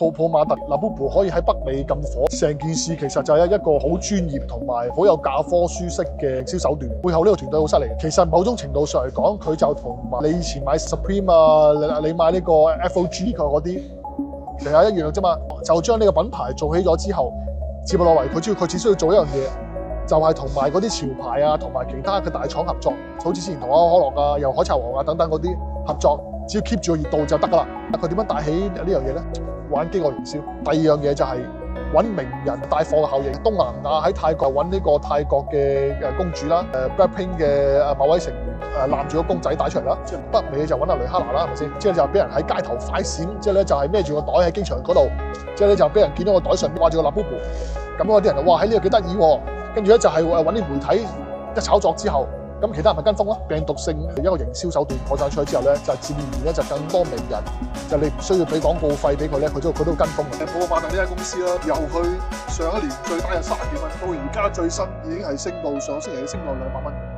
泡泡瑪特 Labubu 可以喺北美咁火，成件事其實就係一個好專業同埋好有教科書式嘅銷手段。背後呢個團隊好犀利。其實某種程度上嚟講，佢就同埋你以前買 Supreme 啊，你買呢個 FOG 嗰啲，其實一樣啫嘛。就將呢個品牌做起咗之後，接落嚟佢只需要做一樣嘢，就係同埋嗰啲潮牌啊，同埋其他嘅大廠合作，好似之前同可樂啊、又海賊王啊等等嗰啲合作，只要 keep 住個熱度就得㗎啦。佢點樣帶起呢樣嘢咧？玩飢餓營銷。第二樣嘢就係揾名人帶貨嘅效應。東南亞喺泰國揾呢個泰國嘅公主啦，Blackpink 嘅某位成員攬住個公仔帶出嚟啦。北美就揾阿蕾哈娜啦，係咪先？之後就俾人喺街頭快閃，之後咧就係孭住個袋喺機場嗰度，之後咧就俾人見到個袋上面掛住個 Labubu，咁嗰啲人就哇喺呢個幾得意喎。跟住咧就係揾啲媒體一炒作之後。咁其他人咪跟風咯，病毒性一個營銷手段擴散出去之後咧，就自然咧就更多名人，就你唔需要俾廣告費俾佢咧，佢都跟風嘅。泡泡瑪特呢間公司啦，由佢上一年最低係30幾蚊，到而家最新已經係升到上星期升到200蚊。